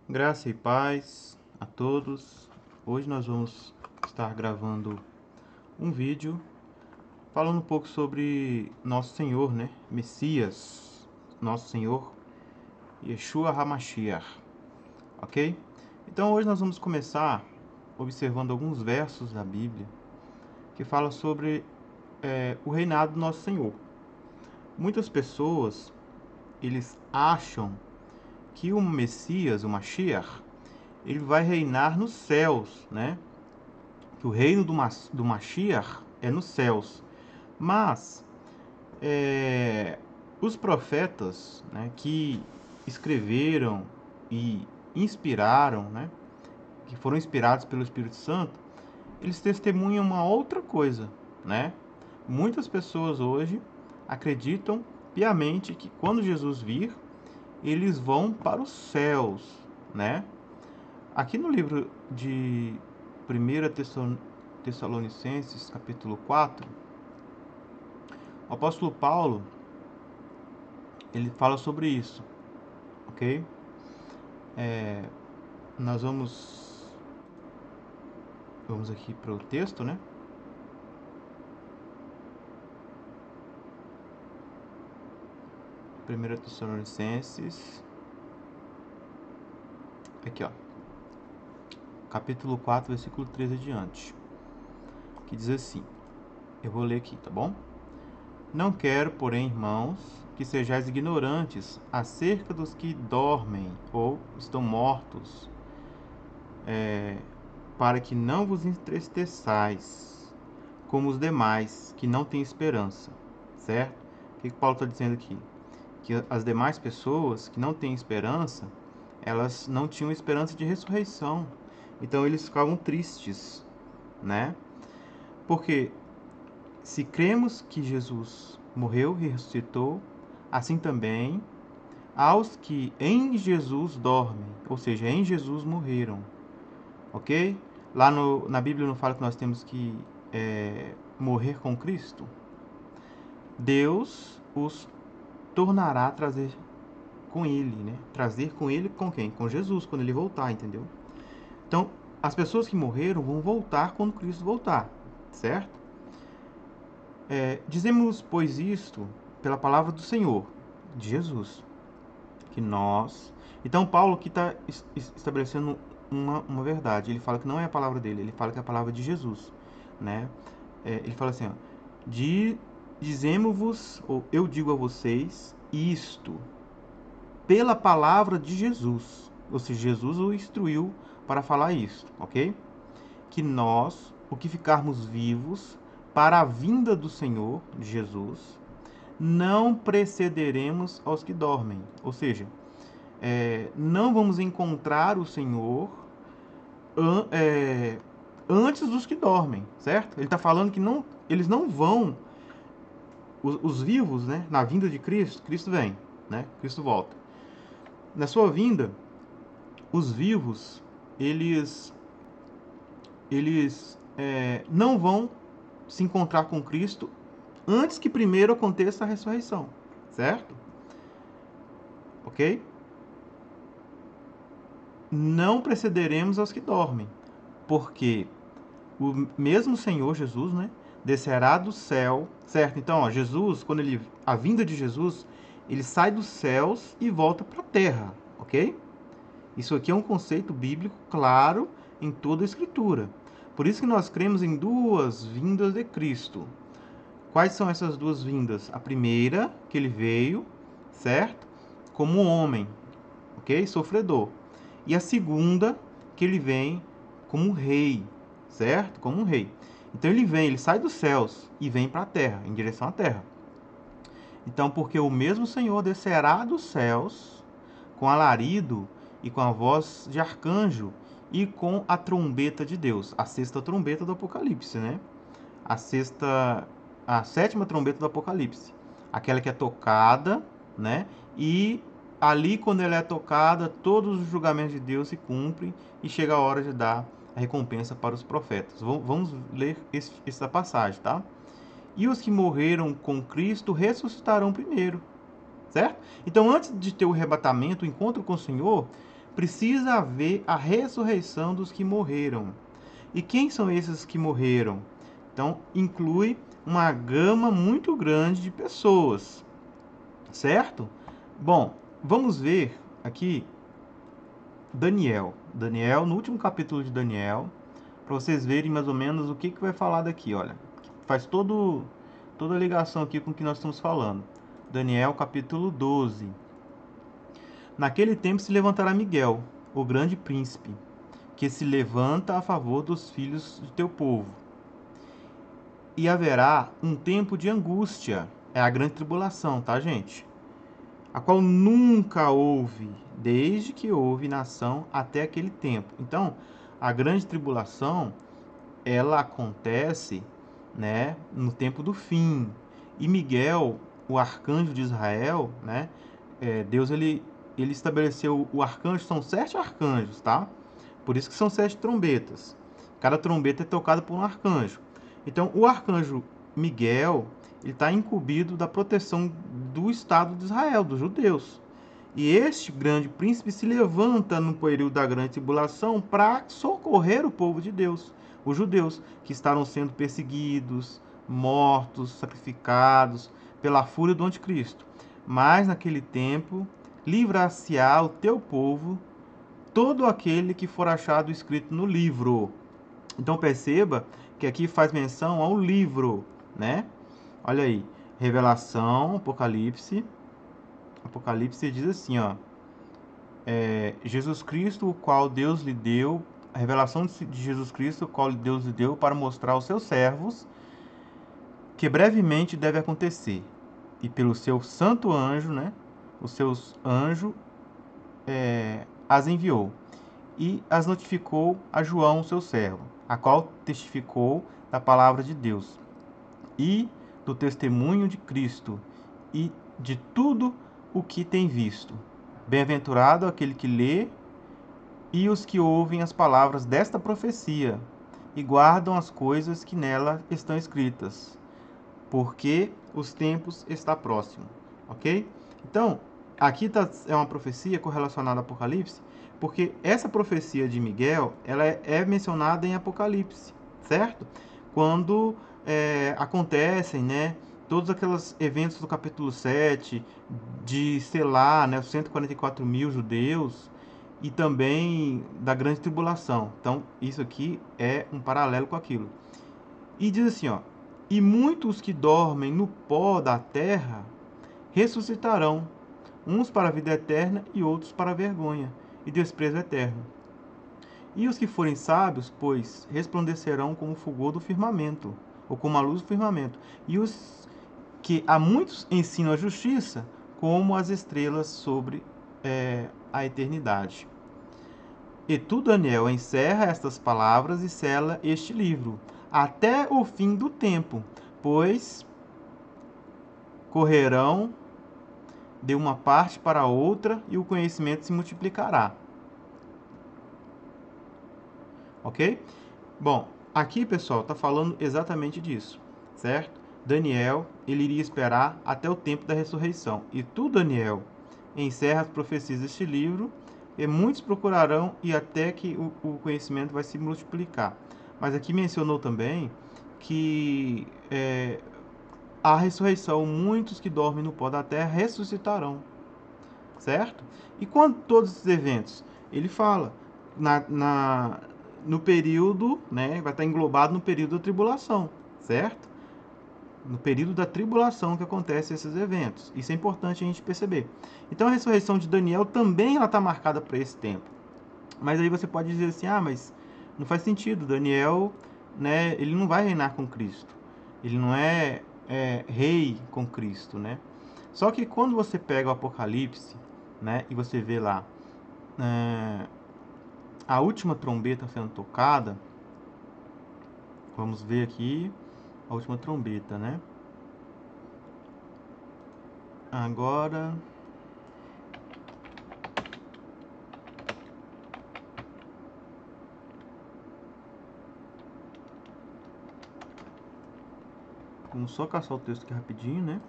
Graça e paz a todos. Hoje nós vamos estar gravando um vídeo falando um pouco sobre nosso Senhor, Messias, nosso Senhor Yeshua HaMashiach, ok? Então hoje nós vamos começar observando alguns versos da Bíblia que falam sobre o reinado do nosso Senhor. Muitas pessoas, eles acham que o Messias, o Mashiach, ele vai reinar nos céus, né? Que o reino do Mashiach é nos céus. Mas os profetas, né, que escreveram e inspiraram, né, que foram inspirados pelo Espírito Santo, eles testemunham uma outra coisa, né? Muitas pessoas hoje acreditam piamente que quando Jesus vir, eles vão para os céus, né? Aqui no livro de 1 Tessalonicenses, capítulo 4, o apóstolo Paulo, ele fala sobre isso, ok? Nós vamos aqui para o texto, né? 1 Tessalonicenses, aqui ó, capítulo 4, versículo 13 adiante, que diz assim, eu vou ler aqui, tá bom? Não quero, porém, irmãos, que sejais ignorantes acerca dos que dormem ou estão mortos, para que não vos entristeçais como os demais que não têm esperança, certo? O que Paulo está dizendo aqui? Que as demais pessoas que não têm esperança, elas não tinham esperança de ressurreição, então eles ficavam tristes, né? Porque se cremos que Jesus morreu e ressuscitou, assim também aos que em Jesus dormem, ou seja, em Jesus morreram, ok? Lá na Bíblia não fala que nós temos que morrer com Cristo? Deus os tornará a trazer com Ele, né? Trazer com Ele com quem? Com Jesus, quando Ele voltar, entendeu? Então, as pessoas que morreram vão voltar quando Cristo voltar, certo? Dizemos, pois, isto pela palavra do Senhor, de Jesus, que nós... Então, Paulo aqui está estabelecendo uma verdade. Ele fala que não é a palavra dele, ele fala que é a palavra de Jesus, né? Ele fala assim, ó, dizemos-vos, ou eu digo a vocês, isto, pela palavra de Jesus. Ou seja, Jesus o instruiu para falar isso, ok? Que nós, o que ficarmos vivos, para a vinda do Senhor, de Jesus, não precederemos aos que dormem. Ou seja, não vamos encontrar o Senhor antes dos que dormem, certo? Ele está falando que não, eles não vão, os vivos, né, na vinda de Cristo, Cristo vem, né? Cristo volta. Na sua vinda, os vivos, eles não vão se encontrar com Cristo antes que primeiro aconteça a ressurreição, certo? Ok? Não precederemos aos que dormem, porque o mesmo Senhor Jesus, né, descerá do céu, certo? Então, ó, Jesus, a vinda de Jesus, ele sai dos céus e volta para a terra, ok? Isso aqui é um conceito bíblico claro em toda a Escritura. Por isso que nós cremos em duas vindas de Cristo. Quais são essas duas vindas? A primeira, que ele veio, certo? Como homem, ok? Sofredor. E a segunda, que ele vem como rei, certo? Como um rei. Então ele sai dos céus e vem para a terra, em direção à terra. Então, porque o mesmo Senhor descerá dos céus com alarido e com a voz de arcanjo e com a trombeta de Deus, a sexta trombeta do Apocalipse, né? A sétima trombeta do Apocalipse, aquela que é tocada, né? E ali, quando ela é tocada, todos os julgamentos de Deus se cumprem e chega a hora de dar a recompensa para os profetas. Vamos ler essa passagem, tá? E os que morreram com Cristo ressuscitarão primeiro, certo? Então, antes de ter o arrebatamento, o encontro com o Senhor, precisa haver a ressurreição dos que morreram. E quem são esses que morreram? Então, inclui uma gama muito grande de pessoas, certo? Bom, vamos ver aqui Daniel. Daniel, no último capítulo de Daniel, para vocês verem mais ou menos o que vai falar daqui, olha. Faz toda a ligação aqui com o que nós estamos falando. Daniel, capítulo 12. Naquele tempo se levantará Miguel, o grande príncipe, que se levanta a favor dos filhos de teu povo. E haverá um tempo de angústia, é a grande tribulação, tá, gente? A qual nunca houve, desde que houve nação até aquele tempo. Então, a grande tribulação, ela acontece, né, no tempo do fim. E Miguel, o arcanjo de Israel, né, Deus ele estabeleceu o arcanjo, são 7 arcanjos, tá? Por isso que são 7 trombetas. Cada trombeta é tocada por um arcanjo. Então, o arcanjo Miguel, ele está incumbido da proteção do Estado de Israel, dos judeus. E este grande príncipe se levanta no período da grande tribulação para socorrer o povo de Deus, os judeus, que estavam sendo perseguidos, mortos, sacrificados pela fúria do anticristo. Mas naquele tempo, livrar-se-á o teu povo, todo aquele que for achado escrito no livro. Então perceba que aqui faz menção ao livro, né? Olha aí, Revelação, Apocalipse. Apocalipse diz assim, ó, Jesus Cristo, o qual Deus lhe deu, a revelação de Jesus Cristo, o qual Deus lhe deu para mostrar aos seus servos que brevemente deve acontecer. E pelo seu santo anjo, né? Os seus anjos as enviou e as notificou a João, seu servo, a qual testificou da palavra de Deus e do testemunho de Cristo e de tudo o que tem visto. Bem-aventurado aquele que lê e os que ouvem as palavras desta profecia e guardam as coisas que nela estão escritas, porque os tempos está próximo, ok? Então, aqui é uma profecia correlacionada ao Apocalipse, porque essa profecia de Miguel, ela é mencionada em Apocalipse, certo? Quando acontecem, né, todos aqueles eventos do capítulo 7, de selar, né, os 144 mil judeus, e também da grande tribulação. Então, isso aqui é um paralelo com aquilo. E diz assim, ó, e muitos que dormem no pó da terra ressuscitarão, uns para a vida eterna e outros para a vergonha e desprezo eterno. E os que forem sábios, pois, resplandecerão como o fulgor do firmamento, ou como a luz do firmamento. E os que a muitos ensinam a justiça, como as estrelas sobre a eternidade. E tu, Daniel, encerra estas palavras e sela este livro, até o fim do tempo, pois correrão de uma parte para outra e o conhecimento se multiplicará. Ok? Bom, aqui, pessoal, está falando exatamente disso, certo? Daniel, ele iria esperar até o tempo da ressurreição. E tu, Daniel, encerra as profecias deste livro, e muitos procurarão e até que o conhecimento vai se multiplicar. Mas aqui mencionou também que a ressurreição, muitos que dormem no pó da terra ressuscitarão, certo? E quando todos esses eventos? Ele fala no período, né, vai estar englobado no período da tribulação, certo? No período da tribulação que acontecem esses eventos. Isso é importante a gente perceber. Então a ressurreição de Daniel também está marcada para esse tempo. Mas aí você pode dizer assim, mas não faz sentido. Daniel, né, ele não vai reinar com Cristo. Ele não é rei com Cristo, né? Só que quando você pega o Apocalipse, né, e você vê lá a última trombeta sendo tocada, vamos ver aqui a última trombeta, né? Agora vamos só caçar o texto aqui rapidinho, né?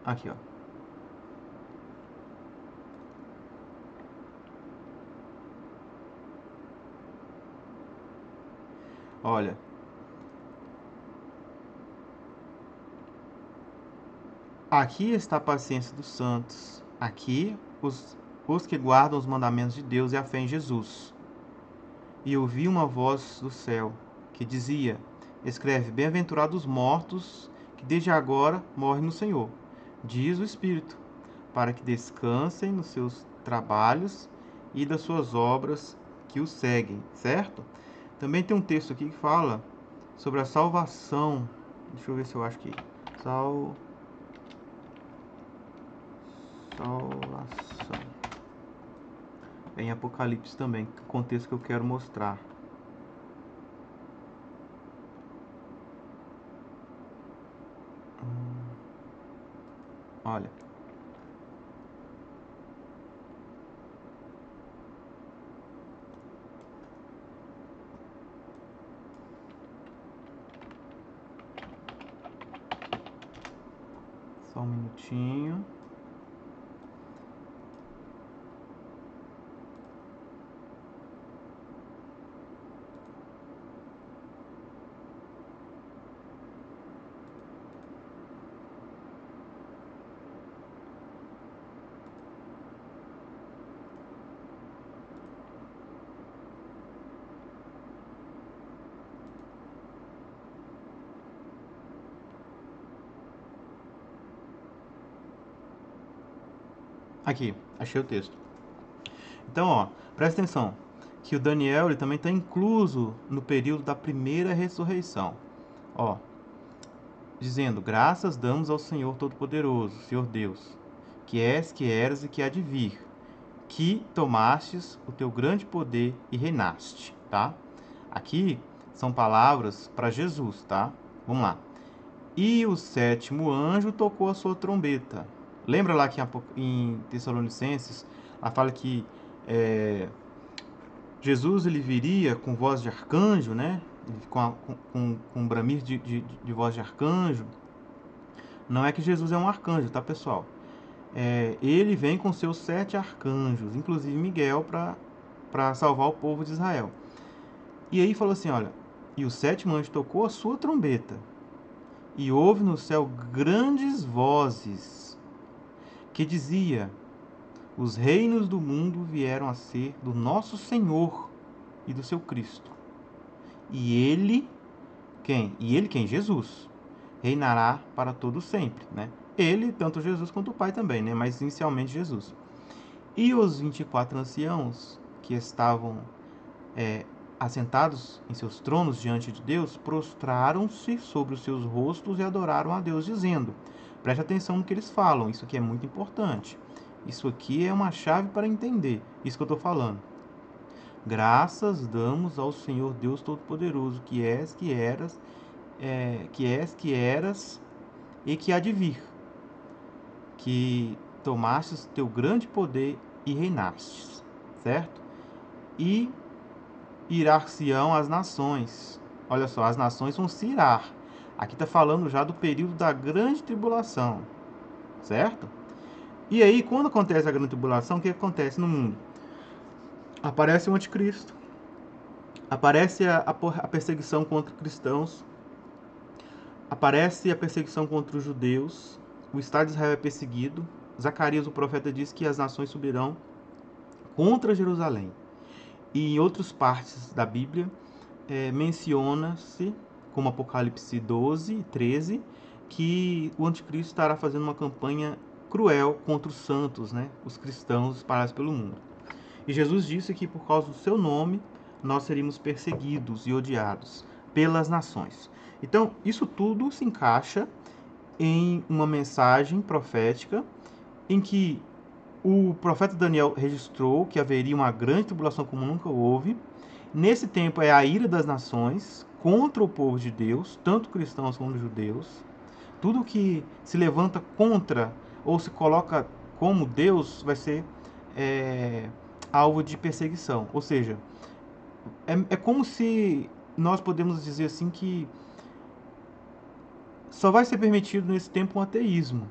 Aqui, ó. Olha, aqui está a paciência dos santos. Aqui os que guardam os mandamentos de Deus e a fé em Jesus. E ouvi uma voz do céu que dizia: Escreve, bem-aventurados os mortos que desde agora morrem no Senhor, diz o Espírito, para que descansem nos seus trabalhos e das suas obras que os seguem, certo? Também tem um texto aqui que fala sobre a salvação. Deixa eu ver se eu acho que salvação. Em Apocalipse também, que é o contexto que eu quero mostrar. Olha. Só um minutinho. Aqui, achei o texto. Então, ó, presta atenção, que o Daniel ele também está incluso no período da primeira ressurreição. Ó, dizendo: Graças damos ao Senhor Todo-Poderoso, Senhor Deus, que és, que eras e que há de vir, que tomastes o teu grande poder e reinaste, tá? Aqui são palavras para Jesus, tá? Vamos lá. E o sétimo anjo tocou a sua trombeta. Lembra lá que em Tessalonicenses, ela fala que Jesus ele viria com voz de arcanjo, né? Com um bramir de voz de arcanjo. Não é que Jesus é um arcanjo, tá, pessoal? Ele vem com seus 7 arcanjos, inclusive Miguel, para salvar o povo de Israel. E aí falou assim, olha, e o sétimo anjo tocou a sua trombeta, e houve no céu grandes vozes, que dizia: os reinos do mundo vieram a ser do nosso Senhor e do seu Cristo. E ele, quem? E ele quem? Jesus. Reinará para todo sempre, né? Ele, tanto Jesus quanto o Pai também, né? Mas inicialmente Jesus. E os 24 anciãos que estavam assentados em seus tronos diante de Deus, prostraram-se sobre os seus rostos e adoraram a Deus, dizendo: preste atenção no que eles falam, isso aqui é muito importante. Isso aqui é uma chave para entender isso que eu estou falando. Graças damos ao Senhor Deus Todo-Poderoso, que és, que eras, que eras e que há de vir, que tomastes teu grande poder e reinastes, certo? E irar-se-ão as nações. Olha só, as nações vão se irar. Aqui está falando já do período da grande tribulação, certo? E aí, quando acontece a grande tribulação, o que acontece no mundo? Aparece o anticristo, aparece a perseguição contra cristãos, aparece a perseguição contra os judeus, o Estado de Israel é perseguido. Zacarias, o profeta, diz que as nações subirão contra Jerusalém. E em outras partes da Bíblia, menciona-se, como Apocalipse 12 e 13, que o anticristo estará fazendo uma campanha cruel contra os santos, né, os cristãos espalhados pelo mundo. E Jesus disse que por causa do seu nome nós seríamos perseguidos e odiados pelas nações. Então, isso tudo se encaixa em uma mensagem profética em que o profeta Daniel registrou que haveria uma grande tribulação como nunca houve. Nesse tempo é a ira das nações contra o povo de Deus, tanto cristãos como judeus. Tudo que se levanta contra ou se coloca como Deus vai ser alvo de perseguição. Ou seja, é como se nós podemos dizer assim que só vai ser permitido nesse tempo um ateísmo.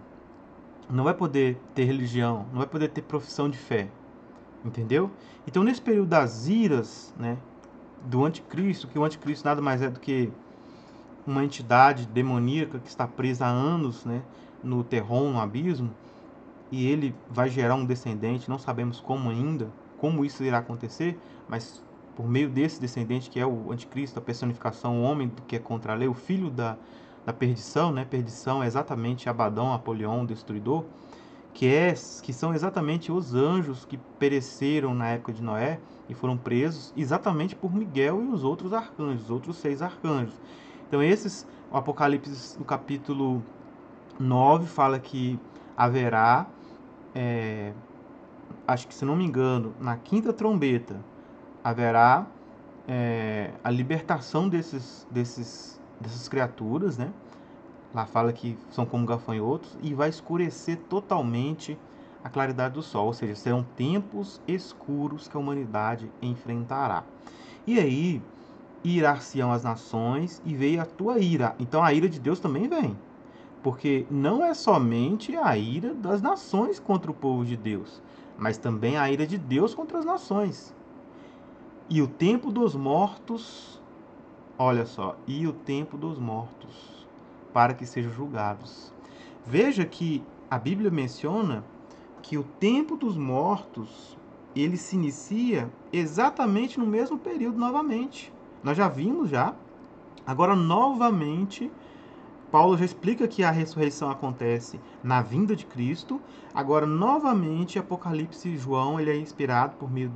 Não vai poder ter religião, não vai poder ter profissão de fé. Entendeu? Então, nesse período das iras, né, do anticristo, que o anticristo nada mais é do que uma entidade demoníaca que está presa há anos, né, no terror, no abismo, e ele vai gerar um descendente, não sabemos como ainda, como isso irá acontecer, mas por meio desse descendente que é o anticristo, a personificação, o homem que é contra a lei, o filho da perdição, né? Perdição é exatamente Abadão, Apolion, o destruidor, que são exatamente os anjos que pereceram na época de Noé e foram presos exatamente por Miguel e os outros arcanjos, os outros 6 arcanjos. Então o Apocalipse no capítulo 9 fala que haverá, acho que se não me engano, na quinta trombeta, haverá a libertação dessas criaturas, né? Lá fala que são como gafanhotos e vai escurecer totalmente a claridade do sol, ou seja, serão tempos escuros que a humanidade enfrentará. E aí irar-se-ão as nações e veio a tua ira. Então a ira de Deus também vem, porque não é somente a ira das nações contra o povo de Deus, mas também a ira de Deus contra as nações. E o tempo dos mortos, olha só, e o tempo dos mortos, para que sejam julgados. Veja que a Bíblia menciona que o tempo dos mortos, ele se inicia exatamente no mesmo período novamente. Nós já vimos já. Agora novamente Paulo já explica que a ressurreição acontece na vinda de Cristo. Agora, novamente, Apocalipse e João ele é inspirado por meio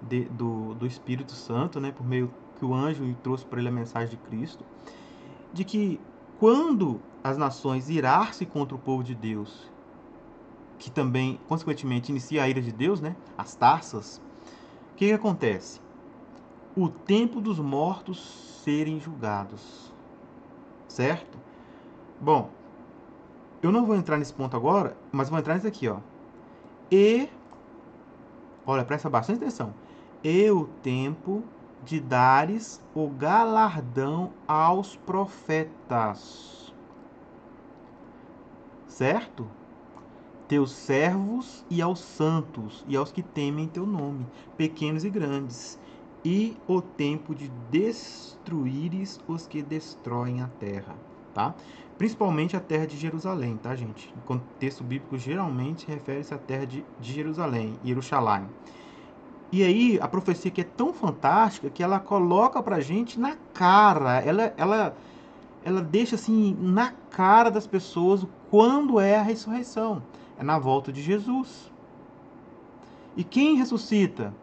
do Espírito Santo, né? Por meio que o anjo trouxe para ele a mensagem de Cristo, de que quando as nações irar-se contra o povo de Deus, que também, consequentemente, inicia a ira de Deus, né? As taças, o que acontece? O tempo dos mortos serem julgados, certo? Bom, eu não vou entrar nesse ponto agora, mas vou entrar nesse aqui, ó. E, olha, presta bastante atenção. E o tempo de dares o galardão aos profetas, certo? Teus servos e aos santos e aos que temem teu nome, pequenos e grandes, e o tempo de destruíres os que destroem a terra, tá? Principalmente a terra de Jerusalém, tá, gente? O contexto bíblico geralmente refere-se à terra de Jerusalém, Jerusalém. E aí, a profecia que é tão fantástica que ela coloca pra gente na cara, ela deixa assim na cara das pessoas quando é a ressurreição. É na volta de Jesus. E quem ressuscita?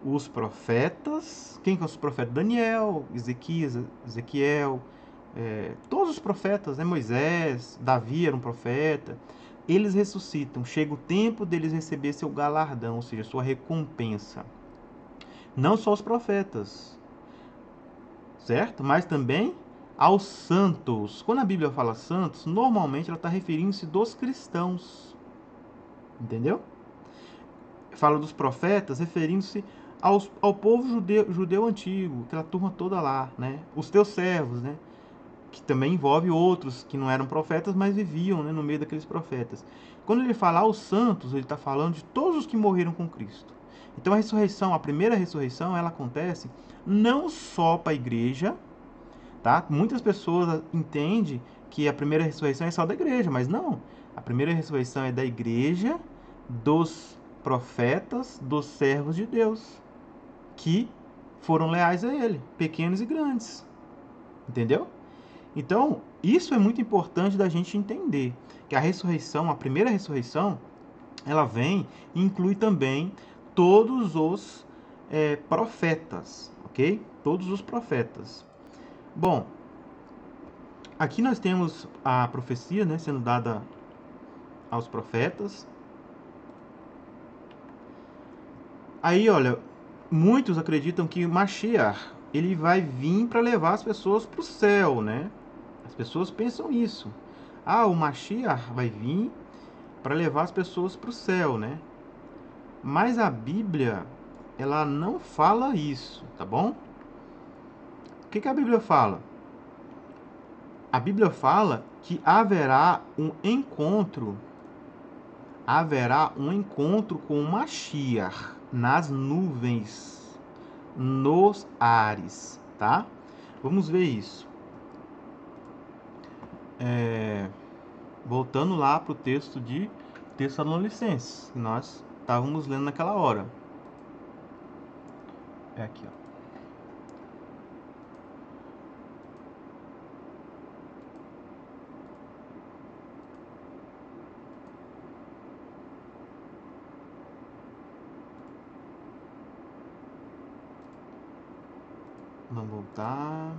Os profetas. Quem são os profetas? Daniel, Ezequias, Ezequiel, todos os profetas, né? Moisés, Davi era um profeta. Eles ressuscitam. Chega o tempo deles receber seu galardão, ou seja, sua recompensa. Não só os profetas, certo? Mas também aos santos. Quando a Bíblia fala santos, normalmente ela está referindo-se dos cristãos. Entendeu? Fala dos profetas, referindo-se ao povo judeu antigo, aquela turma toda lá, né? Os teus servos, né? Que também envolve outros que não eram profetas, mas viviam, né, no meio daqueles profetas. Quando ele fala aos santos, ele está falando de todos os que morreram com Cristo. Então a ressurreição, a primeira ressurreição, ela acontece não só para a igreja, tá? Muitas pessoas entendem que a primeira ressurreição é só da igreja, mas não. A primeira ressurreição é da igreja, dos profetas, dos servos de Deus, que foram leais a ele, pequenos e grandes. Entendeu? Então, isso é muito importante da gente entender, que a ressurreição, a primeira ressurreição, ela vem e inclui também todos os profetas, ok? Todos os profetas. Bom, aqui nós temos a profecia, né, sendo dada aos profetas. Aí, olha, muitos acreditam que o Mashiach, ele vai vir para levar as pessoas para o céu, né? As pessoas pensam isso. Ah, o Mashiach vai vir para levar as pessoas para o céu, né? Mas a Bíblia, ela não fala isso, tá bom? O que a Bíblia fala? A Bíblia fala que haverá um encontro com o Mashiach nas nuvens. nos ares, tá? Vamos ver isso. Voltando lá para o texto de Tessalonicenses, que nós estávamos lendo naquela hora. É aqui, ó. Vamos voltar.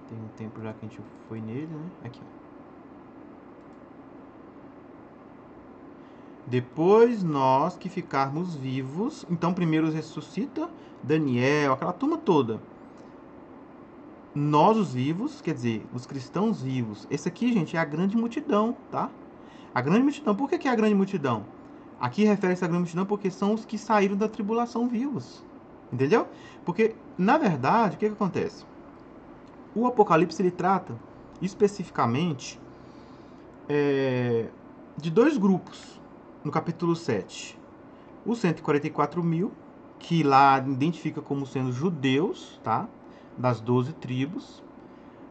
Tem um tempo já que a gente foi nele, né? Aqui, ó. Depois nós que ficarmos vivos, então primeiro ressuscita Daniel, aquela turma toda. Nós os vivos, quer dizer, os cristãos vivos. Esse aqui, gente, é a grande multidão, tá? A grande multidão. Por que é a grande multidão? Aqui refere-se à grande multidão porque são os que saíram da tribulação vivos. Entendeu? Porque, na verdade, o que acontece? O Apocalipse ele trata especificamente de dois grupos no capítulo 7. Os 144 mil, que lá identifica como sendo judeus, tá? Das 12 tribos.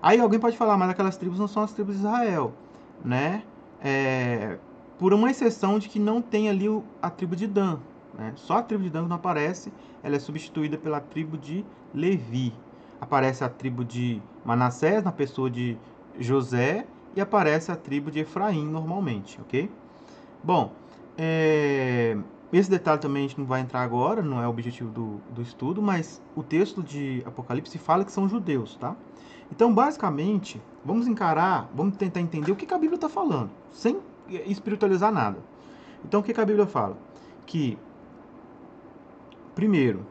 Aí alguém pode falar, mas aquelas tribos não são as tribos de Israel, né? Por uma exceção de que não tem ali a tribo de Dan, né? Só a tribo de Dan que não aparece, ela é substituída pela tribo de Levi. Aparece a tribo de Manassés na pessoa de José e aparece a tribo de Efraim normalmente, ok? Bom, esse detalhe também a gente não vai entrar agora, não é o objetivo do estudo, mas o texto de Apocalipse fala que são judeus, tá? Então, basicamente, vamos tentar entender o que a Bíblia está falando, sem espiritualizar nada. Então, o que a Bíblia fala? Que, primeiro,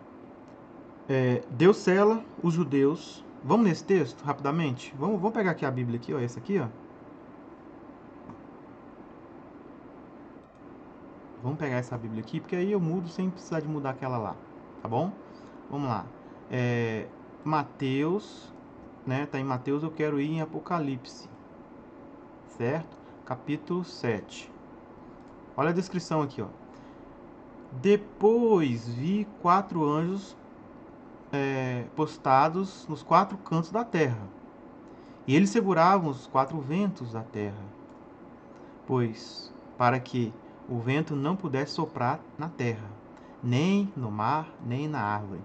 Deus sela os judeus. Vamos nesse texto, rapidamente? Vamos pegar aqui a Bíblia, aqui, ó, esse aqui, ó. Vamos pegar essa Bíblia aqui, porque aí eu mudo sem precisar de mudar aquela lá, tá bom? Vamos lá. Mateus, né? Tá em Mateus, eu quero ir em Apocalipse, certo? Capítulo 7. Olha a descrição aqui, ó. Depois vi 4 anjos postados nos 4 cantos da terra. E eles seguravam os 4 ventos da terra, pois para que o vento não pudesse soprar na terra, nem no mar, nem na árvore.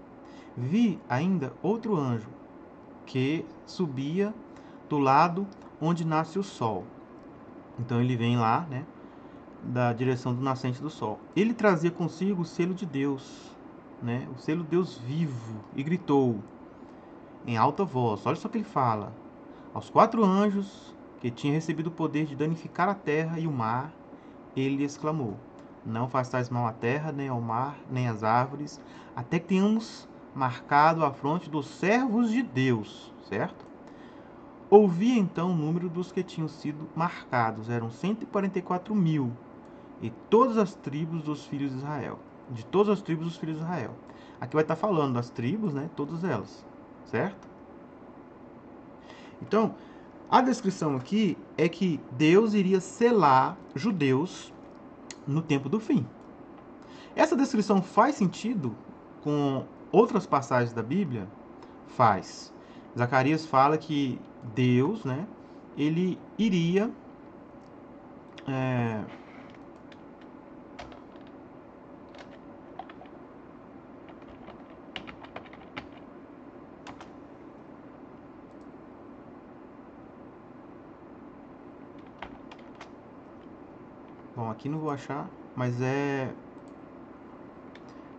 Vi ainda outro anjo que subia do lado onde nasce o sol. Então ele vem lá, né, da direção do nascente do sol. Ele trazia consigo o selo de Deus, né, o selo de Deus vivo, e gritou em alta voz. Olha só o que ele fala. Aos 4 anjos que tinham recebido o poder de danificar a terra e o mar, ele exclamou: não façais mal à terra, nem ao mar, nem às árvores, até que tenhamos marcado a fronte dos servos de Deus, certo? Ouvi então o número dos que tinham sido marcados, eram 144 mil, e todas as tribos dos filhos de Israel. De todas as tribos dos filhos de Israel. Aqui vai estar falando das tribos, né? Todas elas, certo? Então, a descrição aqui é que Deus iria selar judeus no tempo do fim. Essa descrição faz sentido com outras passagens da Bíblia? Faz. Zacarias fala que Deus, né, ele iria bom, aqui não vou achar, mas é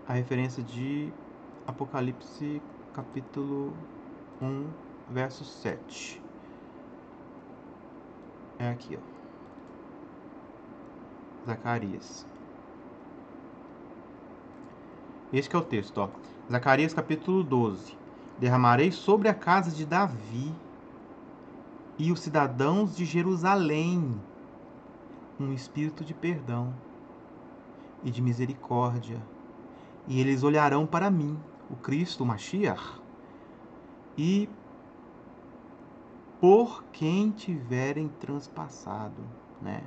a referência de Apocalipse capítulo 1, verso 7. É aqui, ó. Zacarias. Este que é o texto, ó. Zacarias capítulo 12. Derramarei sobre a casa de Davi e os cidadãos de Jerusalém um espírito de perdão e de misericórdia, e eles olharão para mim, o Cristo, o Mashiach, e por quem tiverem transpassado, né?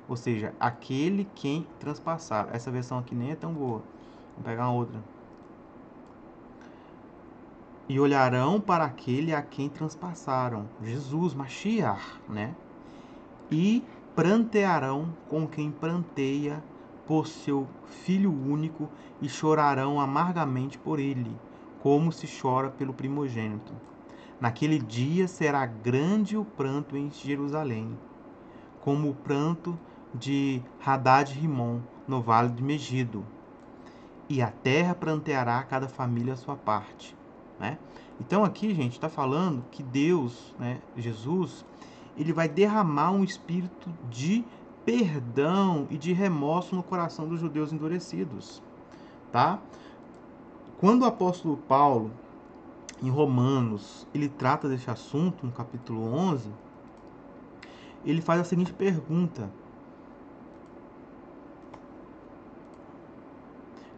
Ou seja, aquele quem transpassar. Essa versão aqui nem é tão boa. Vamos pegar uma outra. e olharão para aquele a quem transpassaram, Jesus, Mashiach, né? E prantearão com quem pranteia por seu filho único e chorarão amargamente por ele, como se chora pelo primogênito. Naquele dia será grande o pranto em Jerusalém, como o pranto de Hadad-Rimon, no vale de Megido. E a terra pranteará cada família a sua parte. Né? Então aqui, gente, está falando que Deus, né, Jesus, ele vai derramar um espírito de perdão e de remorso no coração dos judeus endurecidos. Tá? Quando o apóstolo Paulo, em Romanos, ele trata desse assunto, no capítulo 11, ele faz a seguinte pergunta.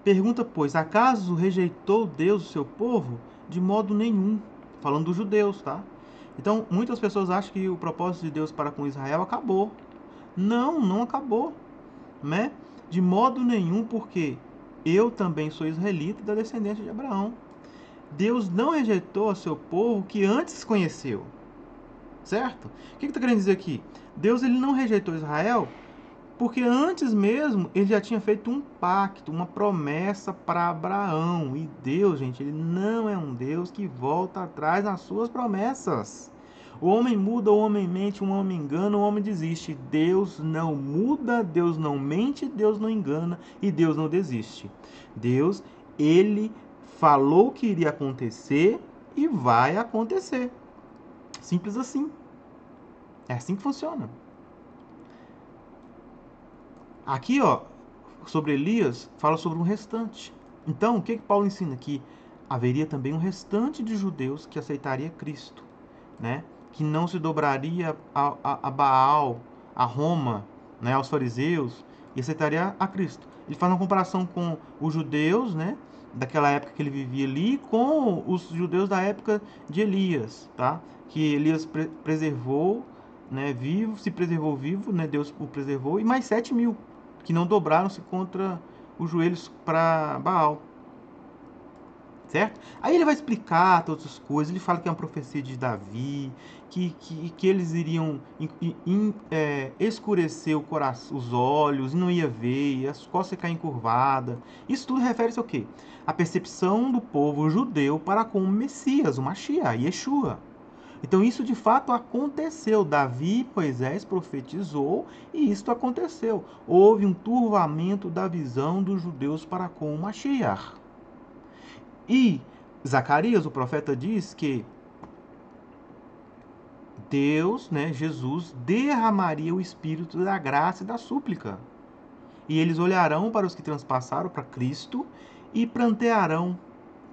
Pergunta, pois, acaso rejeitou Deus o seu povo? De modo nenhum. Falando dos judeus, tá? Então, muitas pessoas acham que o propósito de Deus para com Israel acabou. Não, não acabou. Né? De modo nenhum, porque eu também sou israelita da descendência de Abraão. Deus não rejeitou o seu povo que antes conheceu. Certo? O que está querendo dizer aqui? Deus ele não rejeitou Israel porque antes mesmo ele já tinha feito um pacto, uma promessa para Abraão. E Deus, gente, ele não é um Deus que volta atrás nas suas promessas. O homem muda, o homem mente, o homem engana, o homem desiste. Deus não muda, Deus não mente, Deus não engana e Deus não desiste. Deus, ele falou que iria acontecer e vai acontecer. Simples assim. É assim que funciona. Aqui, ó, sobre Elias, fala sobre um restante. Então, o que Paulo ensina aqui? Haveria também um restante de judeus que aceitaria Cristo, né? Que não se dobraria a Baal, a Roma, né? Aos fariseus, e aceitaria a Cristo. Ele faz uma comparação com os judeus, né? Daquela época que ele vivia ali, com os judeus da época de Elias, tá? Que Elias preservou, né? Vivo, se preservou vivo, né? Deus o preservou, e mais 7.000 que não dobraram-se contra os joelhos para Baal. Certo? Aí ele vai explicar todas as coisas, ele fala que é uma profecia de Davi, que eles iriam escurecer o coração, os olhos, e não ia ver, e as costas ficar encurvadas. Isso tudo refere-se ao quê? A percepção do povo judeu para com o Messias, o Mashiach, Yeshua. Então isso de fato aconteceu. Davi, Moisés profetizou e isto aconteceu. Houve um turvamento da visão dos judeus para com o Mashiach. E Zacarias, o profeta, diz que Deus, né, Jesus, derramaria o espírito da graça e da súplica. E eles olharão para os que transpassaram para Cristo e prantearão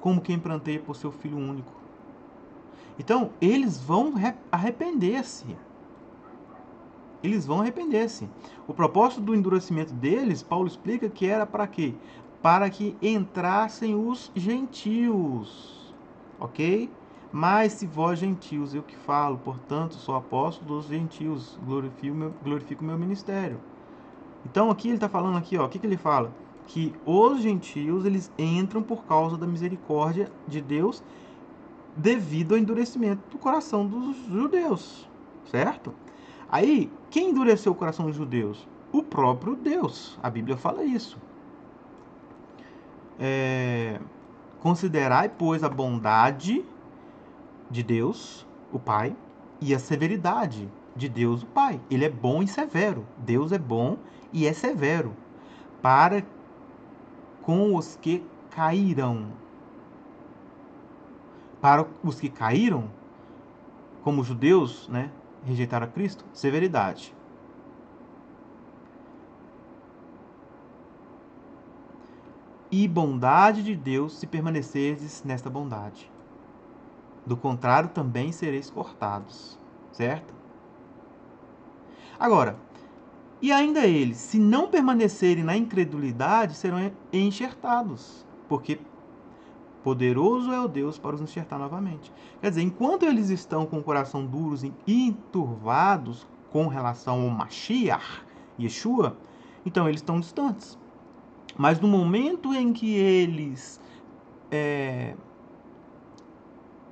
como quem pranteia por seu filho único. Então, eles vão arrepender-se. Eles vão arrepender-se. O propósito do endurecimento deles, Paulo explica que era para quê? Para que entrassem os gentios. Ok? Mas se vós gentios, eu que falo, portanto, sou apóstolo dos gentios, glorifico o meu ministério. Então, aqui ele está falando aqui, ó, o que ele fala? Que os gentios, eles entram por causa da misericórdia de Deus devido ao endurecimento do coração dos judeus, certo? Aí, quem endureceu o coração dos judeus? O próprio Deus. A Bíblia fala isso. Considerai, pois, a bondade de Deus, o Pai, e a severidade de Deus, o Pai. Ele é bom e severo. Deus é bom e é severo para com os que caíram. Para os que caíram, como os judeus, né, rejeitaram a Cristo, severidade. E bondade de Deus se permanecerdes nesta bondade. Do contrário, também sereis cortados. Certo? Agora, e ainda eles, se não permanecerem na incredulidade, serão enxertados. Porque poderoso é o Deus para os enxertar novamente. Quer dizer, enquanto eles estão com o coração duros e enturvados com relação ao Mashiach, Yeshua, então eles estão distantes. Mas no momento em que eles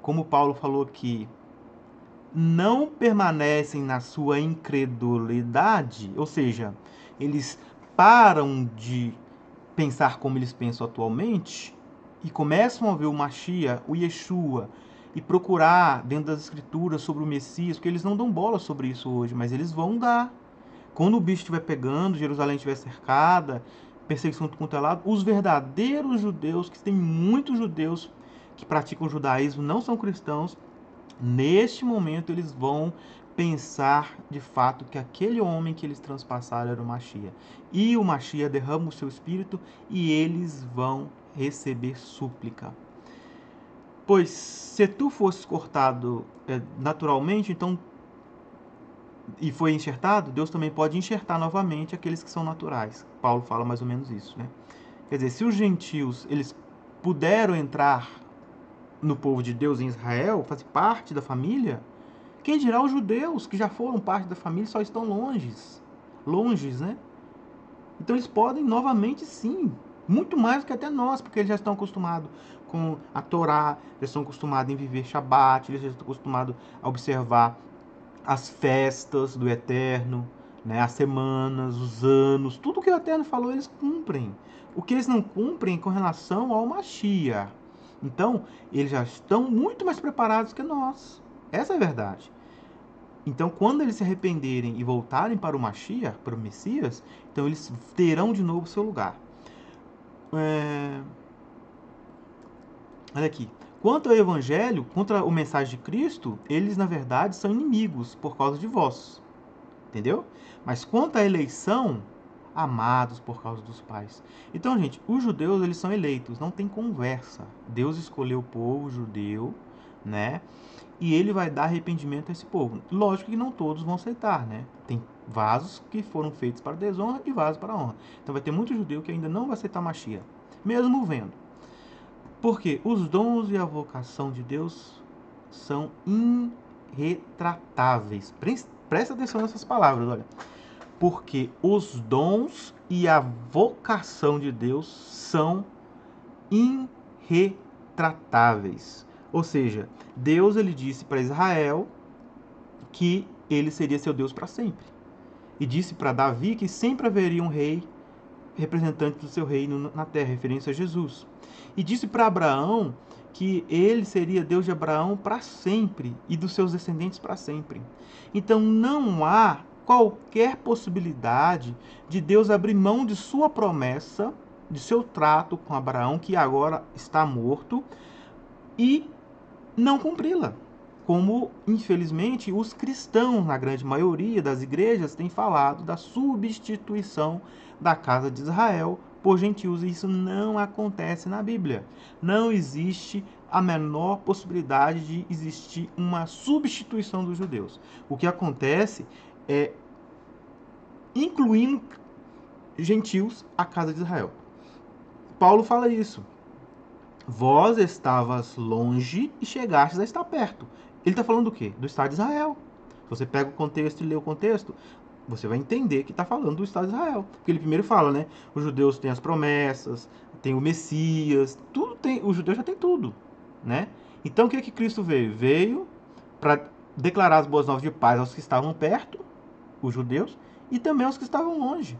como Paulo falou aqui, não permanecem na sua incredulidade, ou seja, eles param de pensar como eles pensam atualmente e começam a ver o Mashiach, o Yeshua, e procurar dentro das escrituras sobre o Messias, porque eles não dão bola sobre isso hoje, mas eles vão dar. Quando o bicho estiver pegando, Jerusalém estiver cercada, perseguição do quanto é lado, os verdadeiros judeus, que tem muitos judeus que praticam o judaísmo, não são cristãos, neste momento eles vão pensar de fato que aquele homem que eles transpassaram era o Mashiach. E o Mashiach derrama o seu espírito e eles vão receber súplica. Pois se tu fosses cortado naturalmente, então e foi enxertado, Deus também pode enxertar novamente aqueles que são naturais. Paulo fala mais ou menos isso, né? Quer dizer, se os gentios eles puderam entrar no povo de Deus em Israel, fazer parte da família, quem dirá os judeus que já foram parte da família só estão longes, né? Então eles podem novamente sim, muito mais do que até nós, porque eles já estão acostumados com a Torá, já estão acostumados em viver Shabat, eles já estão acostumados a observar as festas do Eterno, né, as semanas, os anos, tudo que o Eterno falou eles cumprem. O que eles não cumprem é com relação ao Mashiach. Então, eles já estão muito mais preparados que nós. Essa é a verdade. Então, quando eles se arrependerem e voltarem para o Mashiach, para o Messias, então eles terão de novo o seu lugar. Olha aqui. Quanto ao Evangelho, contra a mensagem de Cristo, eles, na verdade, são inimigos por causa de vós. Entendeu? Mas quanto à eleição, amados por causa dos pais. Então, gente, os judeus, eles são eleitos, não tem conversa. Deus escolheu o povo judeu, né? E ele vai dar arrependimento a esse povo. Lógico que não todos vão aceitar, né? Tem vasos que foram feitos para desonra e vasos para honra. Então vai ter muito judeu que ainda não vai aceitar Mashiach, mesmo vendo. Porque os dons e a vocação de Deus são irretratáveis. Presta atenção nessas palavras, olha. Porque os dons e a vocação de Deus são irretratáveis. Ou seja, Deus ele disse para Israel que ele seria seu Deus para sempre. E disse para Davi que sempre haveria um rei representante do seu reino na terra, referência a Jesus. E disse para Abraão que ele seria Deus de Abraão para sempre e dos seus descendentes para sempre. Então não há qualquer possibilidade de Deus abrir mão de sua promessa, de seu trato com Abraão, que agora está morto, e não cumpri-la. Como, infelizmente, os cristãos, na grande maioria das igrejas, têm falado da substituição da casa de Israel por gentios. E isso não acontece na Bíblia. Não existe a menor possibilidade de existir uma substituição dos judeus. O que acontece é incluindo gentios à casa de Israel. Paulo fala isso. Vós estavas longe e chegastes a estar perto. Ele está falando do quê? Do Estado de Israel. Se você pega o contexto e lê o contexto, você vai entender que está falando do Estado de Israel. Porque ele primeiro fala, né? Os judeus têm as promessas, tem o Messias, tudo tem. O judeu já tem tudo, né? Então o que Cristo veio? Veio para declarar as boas novas de paz aos que estavam perto, os judeus, e também aos que estavam longe.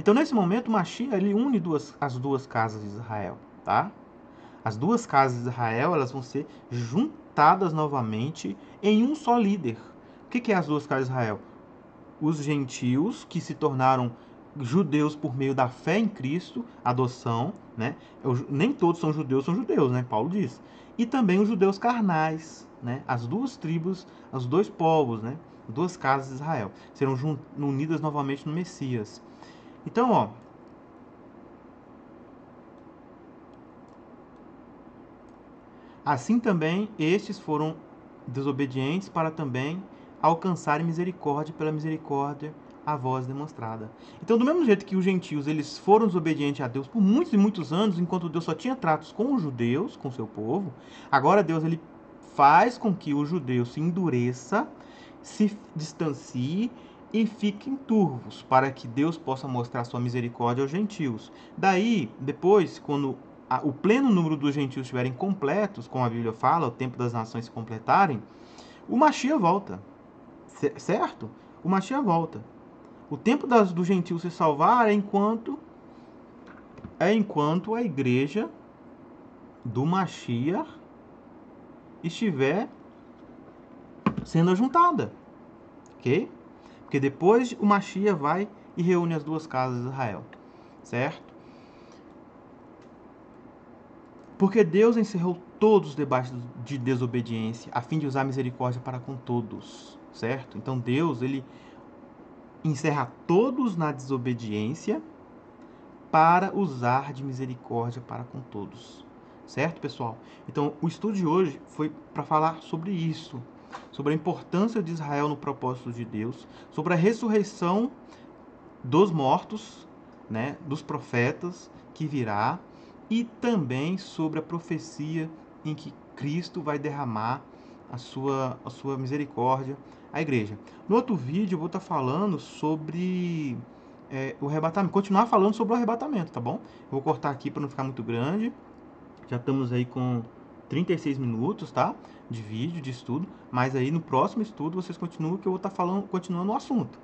Então nesse momento, Mashiach ele une as duas casas de Israel, tá? As duas casas de Israel elas vão ser juntadas novamente em um só líder. O que é as duas casas de Israel? Os gentios que se tornaram judeus por meio da fé em Cristo, adoção, né? Nem todos são judeus, né? Paulo diz. E também os judeus carnais, né? As duas tribos, os dois povos, né? Duas casas de Israel serão unidas novamente no Messias. Então, ó, assim também estes foram desobedientes para também alcançarem misericórdia pela misericórdia a vós demonstrada. Então, do mesmo jeito que os gentios eles foram desobedientes a Deus por muitos e muitos anos, enquanto Deus só tinha tratos com os judeus, com o seu povo, agora Deus ele faz com que o judeu se endureça, se distancie e fiquem turvos, para que Deus possa mostrar sua misericórdia aos gentios. Daí, depois, quando o pleno número dos gentios estiverem completos, como a Bíblia fala, o tempo das nações se completarem, o Mashiach volta, certo? O Mashiach volta. O tempo dos gentios se salvar enquanto a igreja do Mashiach estiver sendo ajuntada, ok? Porque depois o Mashiach vai e reúne as duas casas de Israel, certo? Porque Deus encerrou todos os debates de desobediência, a fim de usar misericórdia para com todos, certo? Então Deus, ele encerra todos na desobediência para usar de misericórdia para com todos, certo, pessoal? Então, o estudo de hoje foi para falar sobre isso, sobre a importância de Israel no propósito de Deus, sobre a ressurreição dos mortos, né, dos profetas que virá, e também sobre a profecia em que Cristo vai derramar a sua misericórdia à igreja. No outro vídeo eu vou estar falando sobre o arrebatamento, continuar falando sobre o arrebatamento, tá bom? Eu vou cortar aqui para não ficar muito grande. Já estamos aí com 36 minutos, tá? De vídeo, de estudo, mas aí no próximo estudo vocês continuam que eu vou estar falando, continuando o assunto,